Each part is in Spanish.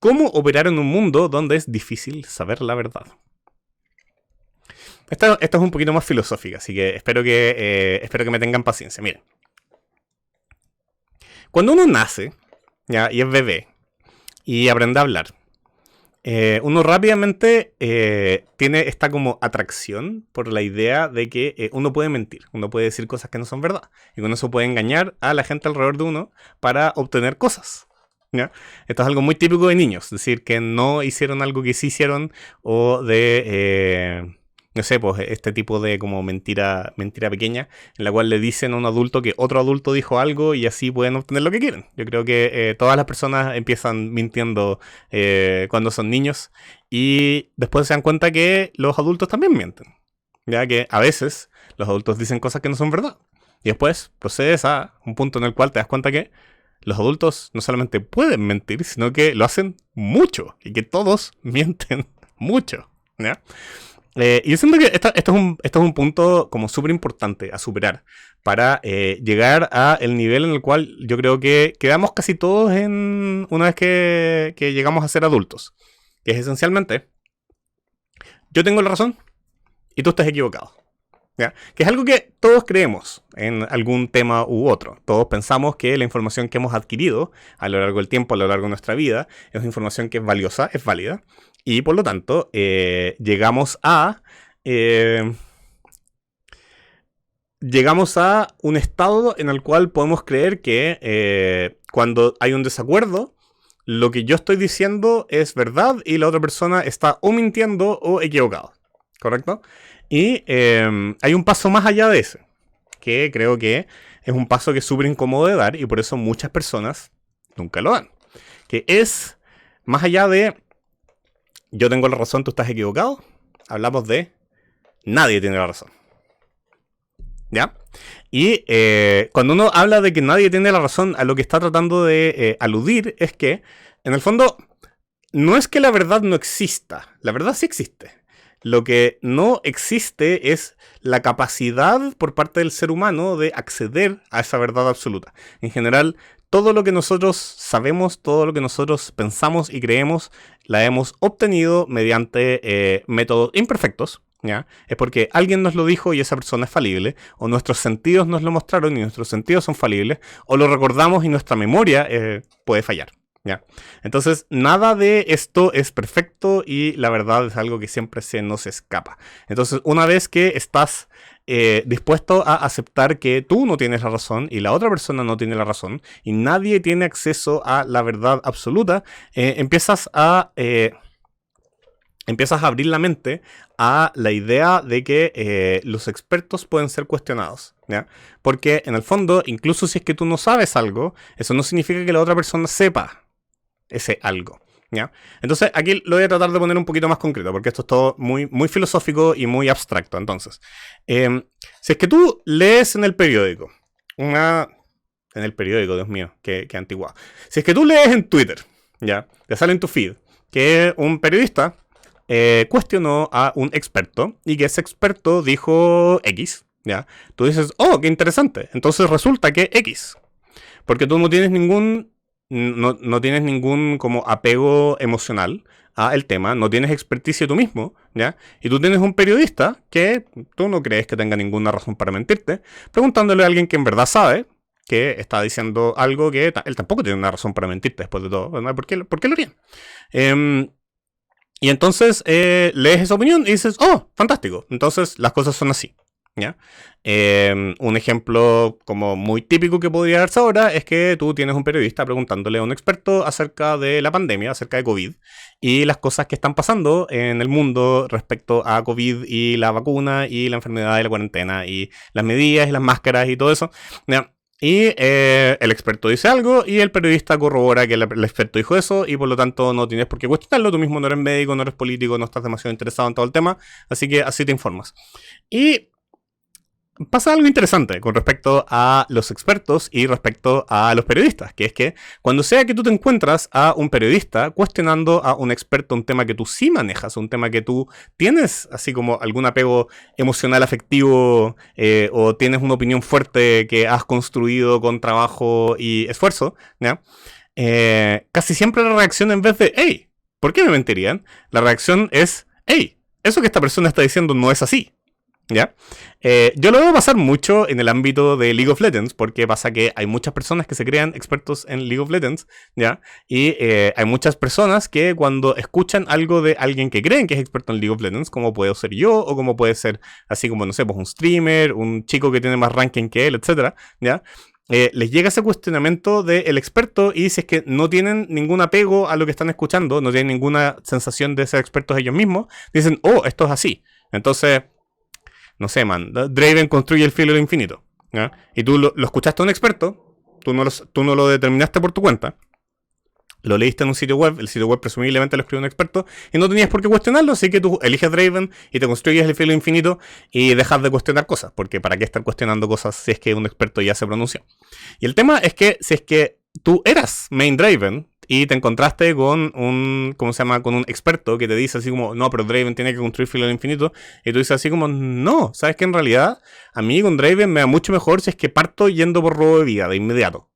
cómo operar en un mundo donde es difícil saber la verdad. Esta es un poquito más filosófica, así que espero que me tengan paciencia. Miren, cuando uno nace, ¿ya? Y es bebé y aprende a hablar, uno rápidamente tiene esta como atracción por la idea de que uno puede mentir, uno puede decir cosas que no son verdad, y con eso puede engañar a la gente alrededor de uno para obtener cosas. ¿Ya? Esto es algo muy típico de niños, es decir, que no hicieron algo que sí hicieron, o de, no sé, pues este tipo de como mentira pequeña, en la cual le dicen a un adulto que otro adulto dijo algo y así pueden obtener lo que quieren. Yo creo que todas las personas empiezan mintiendo cuando son niños, y después se dan cuenta que los adultos también mienten, ya que a veces los adultos dicen cosas que no son verdad, y después procedes a un punto en el cual te das cuenta que los adultos no solamente pueden mentir, sino que lo hacen mucho, y que todos mienten mucho, ¿ya? Y yo siento que esto es un punto como súper importante a superar para llegar a el nivel en el cual yo creo que quedamos casi todos una vez que llegamos a ser adultos, que es esencialmente: yo tengo la razón y tú estás equivocado. ¿Ya? Que es algo que todos creemos en algún tema u otro. Todos pensamos que la información que hemos adquirido a lo largo del tiempo, a lo largo de nuestra vida, es información que es valiosa, es válida, y por lo tanto llegamos a un estado en el cual podemos creer que cuando hay un desacuerdo, lo que yo estoy diciendo es verdad y la otra persona está o mintiendo o equivocado. ¿Correcto? Y hay un paso más allá de ese, que creo que es un paso que es súper incómodo de dar, y por eso muchas personas nunca lo dan. Que es más allá de yo tengo la razón, tú estás equivocado. Hablamos de nadie tiene la razón. ¿Ya? Y cuando uno habla de que nadie tiene la razón, a lo que está tratando de aludir es que, en el fondo, no es que la verdad no exista. La verdad sí existe. Lo que no existe es la capacidad por parte del ser humano de acceder a esa verdad absoluta. En general, todo lo que nosotros sabemos, todo lo que nosotros pensamos y creemos, la hemos obtenido mediante métodos imperfectos, ¿ya? Es porque alguien nos lo dijo y esa persona es falible, o nuestros sentidos nos lo mostraron y nuestros sentidos son falibles, o lo recordamos y nuestra memoria puede fallar. ¿Ya? Entonces, nada de esto es perfecto, y la verdad es algo que siempre se nos escapa. Entonces, una vez que estás dispuesto a aceptar que tú no tienes la razón y la otra persona no tiene la razón y nadie tiene acceso a la verdad absoluta, empiezas a abrir la mente a la idea de que los expertos pueden ser cuestionados, ¿ya? Porque en el fondo, incluso si es que tú no sabes algo, eso no significa que la otra persona sepa ese algo, ¿ya? Entonces aquí lo voy a tratar de poner un poquito más concreto, porque esto es todo muy, muy filosófico y muy abstracto. Entonces, si es que tú lees en el periódico, Dios mío, qué antigua. Si es que tú lees en Twitter, ¿ya? Te sale en tu feed que un periodista cuestionó a un experto y que ese experto dijo X, ¿ya? Tú dices, oh, qué interesante. Entonces resulta que X, porque tú no tienes ningún como apego emocional a el tema, no tienes experticia tú mismo, ¿ya? Y tú tienes un periodista que tú no crees que tenga ninguna razón para mentirte, preguntándole a alguien que en verdad sabe, que está diciendo algo que él tampoco tiene una razón para mentirte después de todo, ¿verdad? ¿Por qué lo harían? Y entonces lees esa opinión y dices, oh, fantástico, entonces las cosas son así, ¿ya? Un ejemplo como muy típico que podría darse ahora es que tú tienes un periodista preguntándole a un experto acerca de la pandemia, acerca de COVID, y las cosas que están pasando en el mundo respecto a COVID y la vacuna y la enfermedad y la cuarentena y las medidas y las máscaras y todo eso, ¿ya? Y el experto dice algo y el periodista corrobora que el experto dijo eso, y por lo tanto no tienes por qué cuestionarlo. Tú mismo no eres médico, no eres político, no estás demasiado interesado en todo el tema, así que así te informas. Y pasa algo interesante con respecto a los expertos y respecto a los periodistas, que es que cuando sea que tú te encuentras a un periodista cuestionando a un experto un tema que tú sí manejas, un tema que tú tienes así como algún apego emocional, afectivo, o tienes una opinión fuerte que has construido con trabajo y esfuerzo, ¿ya? casi siempre la reacción en vez de, hey, ¿por qué me mentirían? La reacción es, hey, eso que esta persona está diciendo no es así. ¿Ya? Yo lo veo pasar mucho en el ámbito de League of Legends, porque pasa que hay muchas personas que se crean expertos en League of Legends, ¿ya? Y hay muchas personas que cuando escuchan algo de alguien que creen que es experto en League of Legends, como puedo ser yo, o como puede ser así como, no sé, pues un streamer, un chico que tiene más ranking que él, etcétera, ¿ya? Les llega ese cuestionamiento del experto y si es que no tienen ningún apego a lo que están escuchando, no tienen ninguna sensación de ser expertos ellos mismos, dicen, oh, esto es así. Entonces, no sé, man, Draven construye el filo del infinito, ¿ya? Y tú lo escuchaste a un experto, tú no lo determinaste por tu cuenta, lo leíste en un sitio web, el sitio web presumiblemente lo escribió un experto, y no tenías por qué cuestionarlo, así que tú eliges Draven y te construyes el filo infinito y dejas de cuestionar cosas, porque ¿para qué estar cuestionando cosas si es que un experto ya se pronunció? Y el tema es que si es que tú eras main Draven y te encontraste con un, ¿cómo se llama? Con un experto que te dice así como, no, pero Draven tiene que construir filo infinito, y tú dices así como, no, sabes que en realidad a mí con Draven me va mucho mejor si es que parto yendo por robo de vida de inmediato.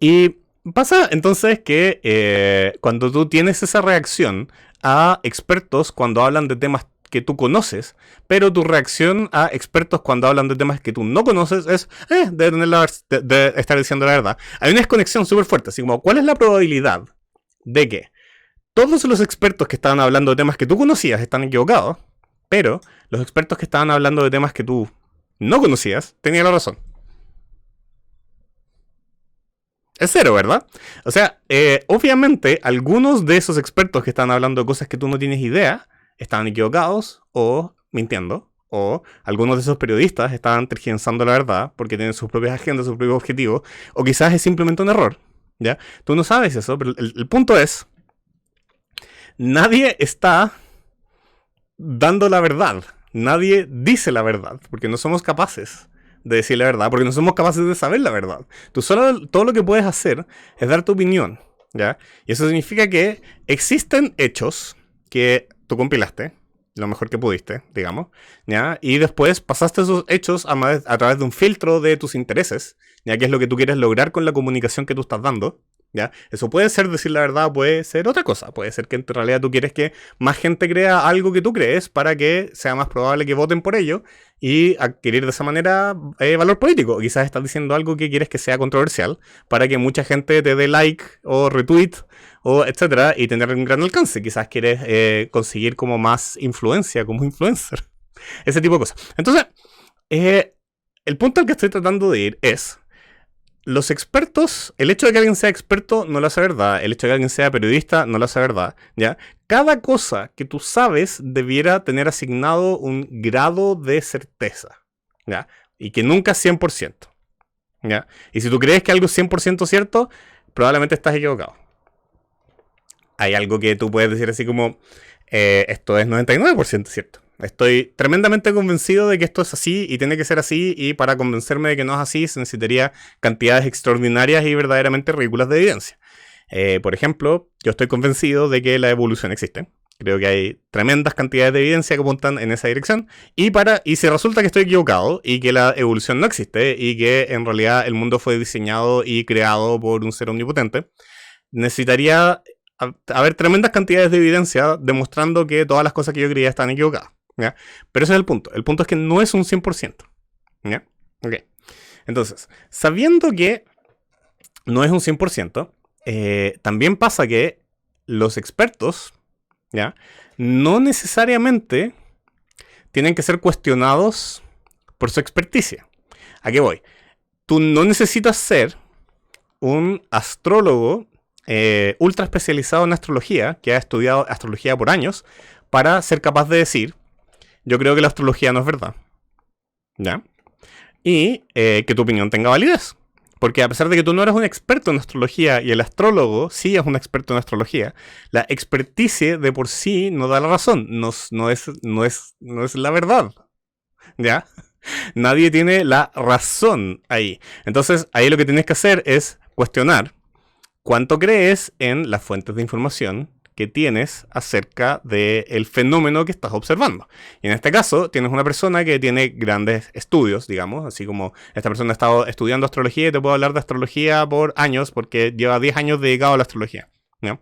Y pasa entonces que cuando tú tienes esa reacción a expertos cuando hablan de temas que tú conoces, pero tu reacción a expertos cuando hablan de temas que tú no conoces es de estar diciendo la verdad. Hay una desconexión súper fuerte, así como, ¿cuál es la probabilidad de que todos los expertos que estaban hablando de temas que tú conocías están equivocados, pero los expertos que estaban hablando de temas que tú no conocías tenían la razón? Es cero, ¿verdad? O sea, obviamente algunos de esos expertos que están hablando de cosas que tú no tienes idea estaban equivocados o mintiendo. O algunos de esos periodistas estaban tergiversando la verdad porque tienen sus propias agendas, sus propios objetivos. O quizás es simplemente un error. ¿Ya? Tú no sabes eso, pero el punto es, nadie está dando la verdad. Nadie dice la verdad porque no somos capaces de decir la verdad, porque no somos capaces de saber la verdad. Tú solo, todo lo que puedes hacer es dar tu opinión, ¿ya? Y eso significa que existen hechos que tú compilaste, lo mejor que pudiste, digamos, ¿ya? Y después pasaste esos hechos a través de un filtro de tus intereses, ¿ya? Que es lo que tú quieres lograr con la comunicación que tú estás dando, ¿ya? Eso puede ser decir la verdad, puede ser otra cosa. Puede ser que en realidad tú quieres que más gente crea algo que tú crees para que sea más probable que voten por ello y adquirir de esa manera valor político. O quizás estás diciendo algo que quieres que sea controversial para que mucha gente te dé like o retweet o etcétera y tener un gran alcance. Quizás quieres conseguir como más influencia como influencer. Ese tipo de cosas. Entonces, el punto al que estoy tratando de ir es: los expertos, el hecho de que alguien sea experto no lo hace verdad, el hecho de que alguien sea periodista no lo hace verdad, ¿ya? Cada cosa que tú sabes debiera tener asignado un grado de certeza, ¿ya? Y que nunca es 100%, ¿ya? Y si tú crees que algo es 100% cierto, probablemente estás equivocado. Hay algo que tú puedes decir así como, esto es 99% cierto. Estoy tremendamente convencido de que esto es así y tiene que ser así, y para convencerme de que no es así se necesitaría cantidades extraordinarias y verdaderamente ridículas de evidencia. Por ejemplo, yo estoy convencido de que la evolución existe. Creo que hay tremendas cantidades de evidencia que apuntan en esa dirección. Y si resulta que estoy equivocado y que la evolución no existe y que en realidad el mundo fue diseñado y creado por un ser omnipotente, necesitaría haber tremendas cantidades de evidencia demostrando que todas las cosas que yo creía están equivocadas, ¿ya? Pero ese es el punto. El punto es que no es un 100%. ¿Ya? Ok. Entonces, sabiendo que no es un 100%, también pasa que los expertos, ¿ya? No necesariamente tienen que ser cuestionados por su experticia. ¿A qué voy? Tú no necesitas ser un astrólogo ultra especializado en astrología, que ha estudiado astrología por años, para ser capaz de decir, yo creo que la astrología no es verdad, ¿ya? Y que tu opinión tenga validez. Porque a pesar de que tú no eres un experto en astrología y el astrólogo sí es un experto en astrología, la experticia de por sí no da la razón, no es la verdad, ¿ya? Nadie tiene la razón ahí. Entonces, ahí lo que tienes que hacer es cuestionar cuánto crees en las fuentes de información que tienes acerca del fenómeno que estás observando. Y en este caso, tienes una persona que tiene grandes estudios, digamos, así como esta persona ha estado estudiando astrología y te puedo hablar de astrología por años porque lleva 10 años dedicado a la astrología, ¿no?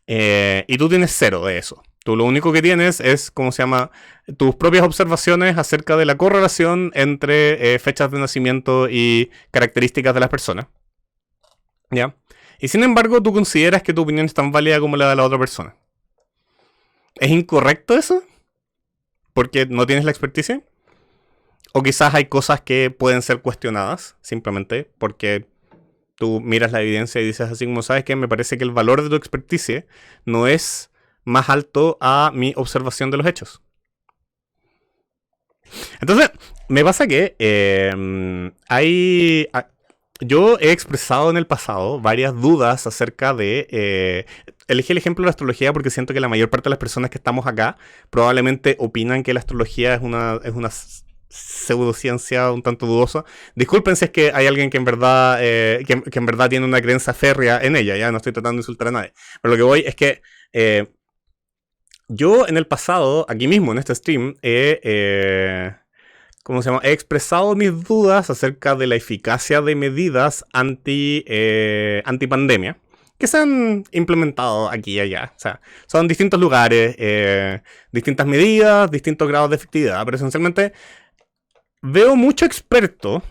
Y tú tienes cero de eso. Tú lo único que tienes es, ¿cómo se llama? Tus propias observaciones acerca de la correlación entre fechas de nacimiento y características de las personas. ¿Ya? Y sin embargo, tú consideras que tu opinión es tan válida como la de la otra persona. ¿Es incorrecto eso? ¿Porque no tienes la experticia? O quizás hay cosas que pueden ser cuestionadas, simplemente porque tú miras la evidencia y dices así como, ¿sabes qué? Me parece que el valor de tu experticia no es más alto a mi observación de los hechos. Entonces, me pasa que yo he expresado en el pasado varias dudas acerca de... elegí el ejemplo de la astrología porque siento que la mayor parte de las personas que estamos acá probablemente opinan que la astrología es una pseudociencia un tanto dudosa. Disculpen si es que hay alguien que en verdad que en verdad tiene una creencia férrea en ella, ya no estoy tratando de insultar a nadie. Pero lo que voy es que yo en el pasado, aquí mismo en este stream, ¿cómo se llama? He expresado mis dudas acerca de la eficacia de medidas antipandemia que se han implementado aquí y allá. O sea, son distintos lugares, distintas medidas, distintos grados de efectividad, pero esencialmente veo mucho experto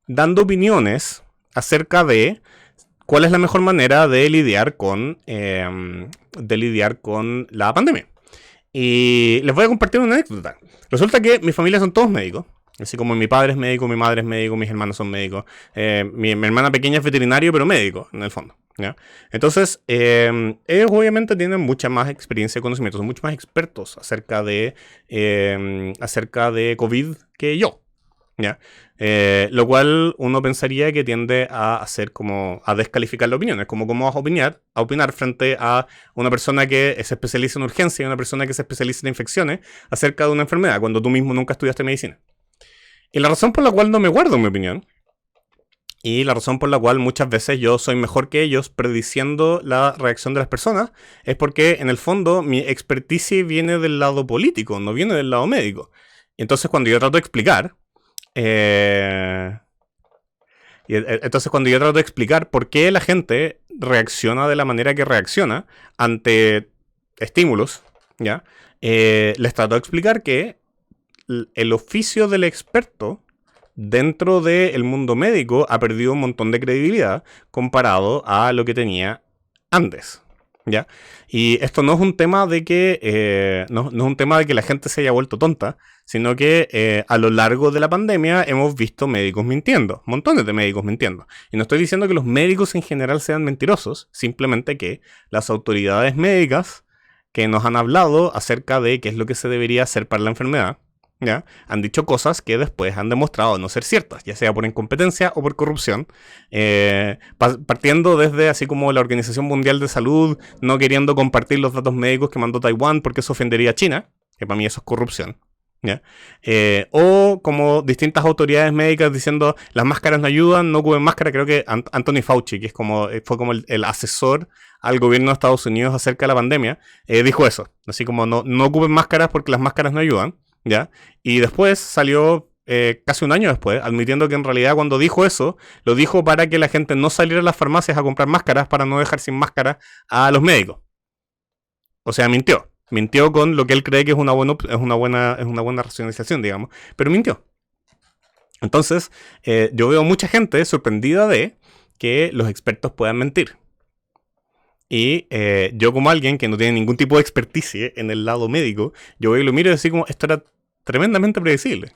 dando opiniones acerca de cuál es la mejor manera de lidiar con la pandemia. Y les voy a compartir una anécdota. Resulta que mi familia son todos médicos. Así como mi padre es médico, mi madre es médico, mis hermanos son médicos. Mi hermana pequeña es veterinario, pero médico, en el fondo. ¿Ya? Entonces, ellos obviamente tienen mucha más experiencia y conocimiento. Son mucho más expertos acerca de COVID que yo. ¿Ya? Lo cual uno pensaría que tiende a hacer como a descalificar la opinión. Es como cómo vas a opinar frente a una persona que se especializa en urgencia y una persona que se especializa en infecciones acerca de una enfermedad cuando tú mismo nunca estudiaste medicina. Y la razón por la cual no me guardo mi opinión y la razón por la cual muchas veces yo soy mejor que ellos prediciendo la reacción de las personas es porque en el fondo mi experticia viene del lado político, no viene del lado médico. Y entonces cuando yo trato de explicar entonces cuando yo trato de explicar por qué la gente reacciona de la manera que reacciona ante estímulos, ¿ya? Les trato de explicar que el oficio del experto dentro del mundo médico ha perdido un montón de credibilidad comparado a lo que tenía antes. ¿Ya? Y esto no es un tema de que no es un tema de que la gente se haya vuelto tonta, sino que a lo largo de la pandemia hemos visto médicos mintiendo, montones de médicos mintiendo. Y no estoy diciendo que los médicos en general sean mentirosos, simplemente que las autoridades médicas que nos han hablado acerca de qué es lo que se debería hacer para la enfermedad, ¿ya? Han dicho cosas que después han demostrado no ser ciertas, ya sea por incompetencia o por corrupción, partiendo desde así como la Organización Mundial de Salud no queriendo compartir los datos médicos que mandó Taiwán porque eso ofendería a China, que para mí eso es corrupción, ¿ya? O como distintas autoridades médicas diciendo las máscaras no ayudan, no ocupen máscara. Creo que Anthony Fauci, que fue como el asesor al gobierno de Estados Unidos acerca de la pandemia, dijo eso, así como no ocupen máscaras porque las máscaras no ayudan, ¿ya? Y después salió, casi un año después, admitiendo que en realidad cuando dijo eso, lo dijo para que la gente no saliera a las farmacias a comprar máscaras para no dejar sin máscara a los médicos. O sea, mintió. Mintió con lo que él cree que es una buena racionalización, digamos. Pero mintió. Entonces, yo veo mucha gente sorprendida de que los expertos puedan mentir. Y yo como alguien que no tiene ningún tipo de experticia en el lado médico, yo veo y lo miro y así como, esto era tremendamente predecible,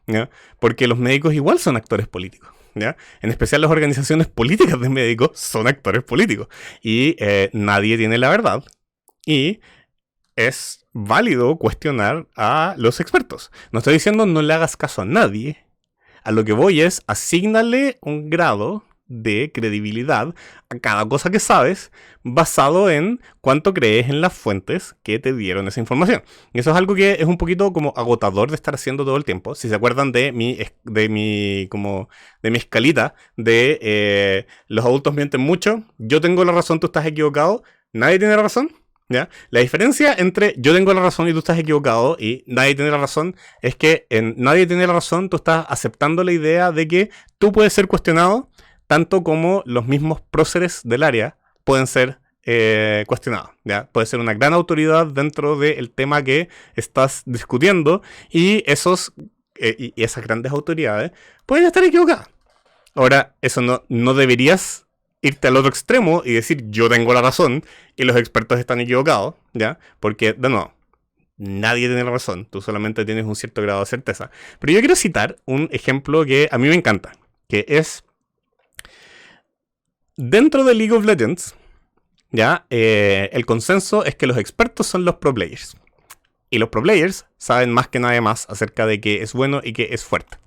¿ya? Porque los médicos igual son actores políticos, ¿ya? En especial las organizaciones políticas de médicos son actores políticos. Y nadie tiene la verdad. Y es válido cuestionar a los expertos. No estoy diciendo no le hagas caso a nadie. A lo que voy es asígnale un grado de credibilidad a cada cosa que sabes basado en cuánto crees en las fuentes que te dieron esa información. Y eso es algo que es un poquito como agotador de estar haciendo todo el tiempo. Si se acuerdan de mi escalita de los adultos mienten mucho, yo tengo la razón, tú estás equivocado, nadie tiene la razón. ¿Ya? La diferencia entre yo tengo la razón y tú estás equivocado y nadie tiene la razón es que en nadie tiene la razón tú estás aceptando la idea de que tú puedes ser cuestionado tanto como los mismos próceres del área pueden ser cuestionados. ¿Ya? Puedes ser una gran autoridad dentro del tema que estás discutiendo y y esas grandes autoridades pueden estar equivocadas. Ahora, eso no deberías irte al otro extremo y decir yo tengo la razón y los expertos están equivocados, ¿ya? Porque, de nuevo, nadie tiene la razón, tú solamente tienes un cierto grado de certeza. Pero yo quiero citar un ejemplo que a mí me encanta, que es dentro de League of Legends, ¿ya? El consenso es que los expertos son los pro players. Y los pro players saben más que nadie más acerca de qué es bueno y qué es fuerte.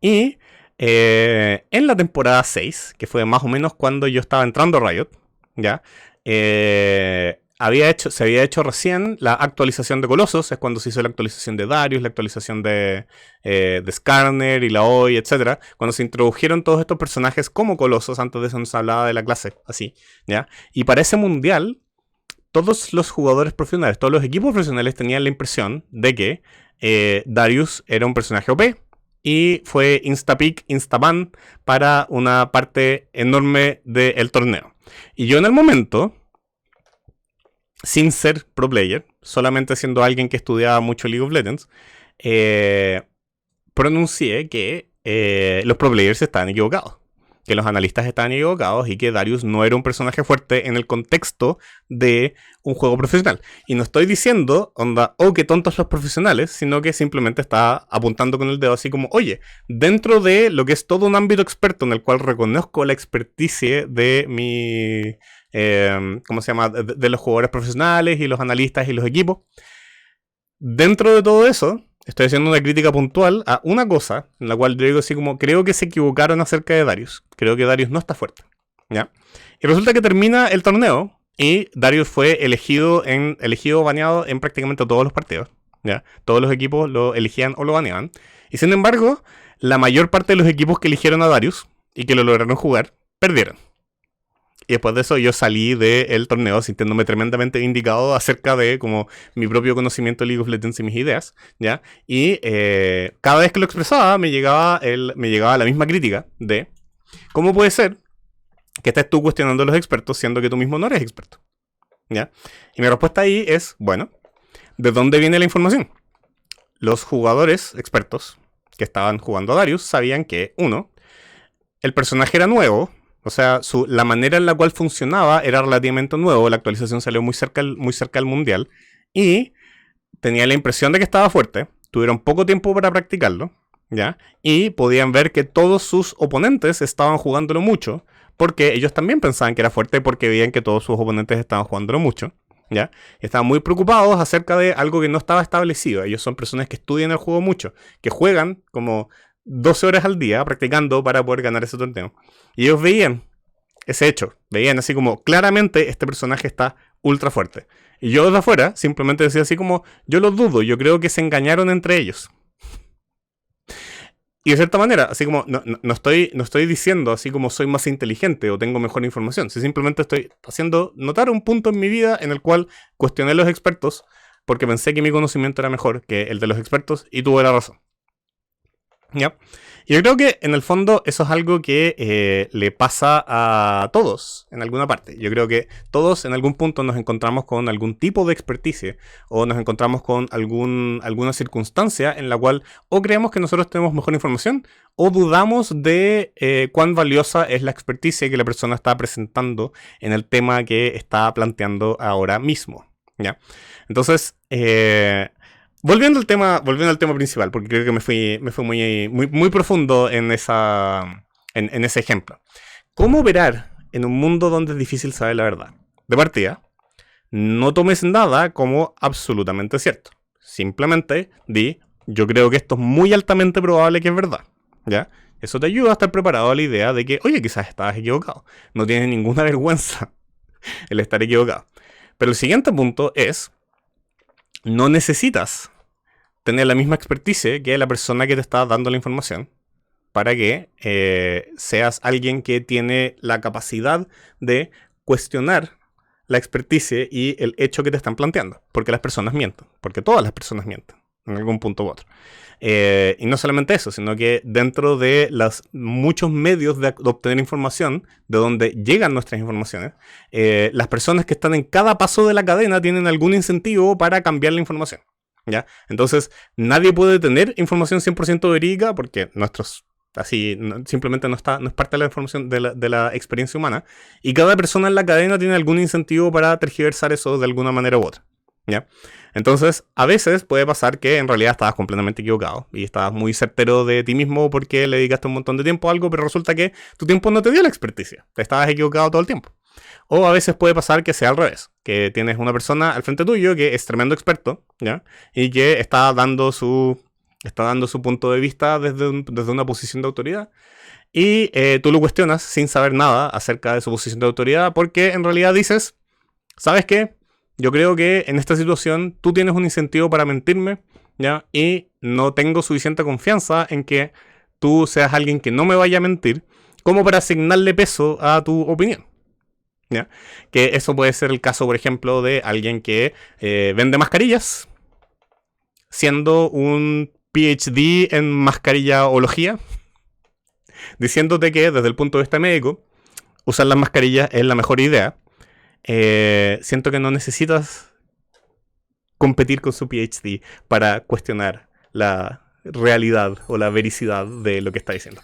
Y en la temporada 6, que fue más o menos cuando yo estaba entrando a Riot, ¿ya? Se había hecho recién la actualización de Colossus, es cuando se hizo la actualización de Darius, la actualización de Skarner y Laoi, etc. Cuando se introdujeron todos estos personajes como Colossus, antes de eso nos hablaba de la clase, así, ¿ya? Y para ese mundial, todos los jugadores profesionales, todos los equipos profesionales tenían la impresión de que Darius era un personaje OP, y fue insta-pick, insta-ban para una parte enorme del torneo. Y yo en el momento, sin ser pro player, solamente siendo alguien que estudiaba mucho League of Legends, pronuncié que los pro players estaban equivocados. Que los analistas estaban equivocados y que Darius no era un personaje fuerte en el contexto de un juego profesional. Y no estoy diciendo, onda, oh, qué tontos los profesionales, sino que simplemente está apuntando con el dedo así como, oye, dentro de lo que es todo un ámbito experto en el cual reconozco la experticia de mi, ¿cómo se llama? De los jugadores profesionales y los analistas y los equipos. Dentro de todo eso, estoy haciendo una crítica puntual a una cosa en la cual yo digo así como, creo que se equivocaron acerca de Darius. Creo que Darius no está fuerte. ¿Ya? Y resulta que termina el torneo y Darius fue elegido baneado en prácticamente todos los partidos. ¿Ya? Todos los equipos lo elegían o lo baneaban. Y sin embargo, la mayor parte de los equipos que eligieron a Darius y que lo lograron jugar, perdieron. Y después de eso yo salí del torneo sintiéndome tremendamente vindicado acerca de como mi propio conocimiento de League of Legends y mis ideas, ¿ya? Y cada vez que lo expresaba me llegaba la misma crítica de ¿cómo puede ser que estés tú cuestionando a los expertos siendo que tú mismo no eres experto? ¿Ya? Y mi respuesta ahí es, bueno, ¿de dónde viene la información? Los jugadores expertos que estaban jugando a Darius sabían que, uno, el personaje era nuevo. O sea, la manera en la cual funcionaba era relativamente nuevo. La actualización salió muy cerca al mundial. Y tenía la impresión de que estaba fuerte. Tuvieron poco tiempo para practicarlo. ¿Ya? Y podían ver que todos sus oponentes estaban jugándolo mucho. Porque ellos también pensaban que era fuerte. Porque veían que todos sus oponentes estaban jugándolo mucho. ¿Ya? Y estaban muy preocupados acerca de algo que no estaba establecido. Ellos son personas que estudian el juego mucho. Que juegan como 12 horas al día practicando para poder ganar ese torneo. Y ellos veían ese hecho. Veían así como, claramente este personaje está ultra fuerte. Y yo desde afuera simplemente decía así como, yo lo dudo, yo creo que se engañaron entre ellos. Y de cierta manera, así como, no estoy diciendo así como soy más inteligente o tengo mejor información. Si simplemente estoy haciendo notar un punto en mi vida en el cual cuestioné a los expertos porque pensé que mi conocimiento era mejor que el de los expertos y tuve la razón. ¿Ya? Y yo creo que en el fondo eso es algo que le pasa a todos en alguna parte. Yo creo que todos en algún punto nos encontramos con algún tipo de experticia o nos encontramos con alguna circunstancia en la cual o creemos que nosotros tenemos mejor información o dudamos de cuán valiosa es la experticia que la persona está presentando en el tema que está planteando ahora mismo. ¿Ya? Entonces, volviendo al tema principal, porque creo que me fui muy profundo en ese ejemplo. ¿Cómo operar en un mundo donde es difícil saber la verdad? De partida, no tomes nada como absolutamente cierto. Simplemente di, yo creo que esto es muy altamente probable que es verdad. ¿Ya? Eso te ayuda a estar preparado a la idea de que, oye, quizás estabas equivocado. No tienes ninguna vergüenza el estar equivocado. Pero el siguiente punto es, no necesitas tener la misma expertise que la persona que te está dando la información para que seas alguien que tiene la capacidad de cuestionar la experticia y el hecho que te están planteando. Porque las personas mienten. Porque todas las personas mienten en algún punto u otro. Y no solamente eso, sino que dentro de los muchos medios de obtener información, de donde llegan nuestras informaciones, las personas que están en cada paso de la cadena tienen algún incentivo para cambiar la información, ¿ya? Entonces, nadie puede tener información 100% verídica porque simplemente no es parte de la información de la experiencia humana, y cada persona en la cadena tiene algún incentivo para tergiversar eso de alguna manera u otra, ¿ya? Entonces, a veces puede pasar que en realidad estabas completamente equivocado y estabas muy certero de ti mismo porque le dedicaste un montón de tiempo a algo, pero resulta que tu tiempo no te dio la experticia, te estabas equivocado todo el tiempo. O a veces puede pasar que sea al revés, que tienes una persona al frente tuyo que es tremendo experto, ¿ya? Y que está dando su punto de vista desde una posición de autoridad. Y tú lo cuestionas sin saber nada acerca de su posición de autoridad porque en realidad dices, ¿sabes qué? Yo creo que en esta situación tú tienes un incentivo para mentirme, ¿ya? Y no tengo suficiente confianza en que tú seas alguien que no me vaya a mentir como para asignarle peso a tu opinión, ¿ya? Que eso puede ser el caso, por ejemplo, de alguien que vende mascarillas, siendo un PhD en mascarillaología, diciéndote que desde el punto de vista médico, usar las mascarillas es la mejor idea. Siento que no necesitas competir con su PhD para cuestionar la realidad o la vericidad de lo que está diciendo.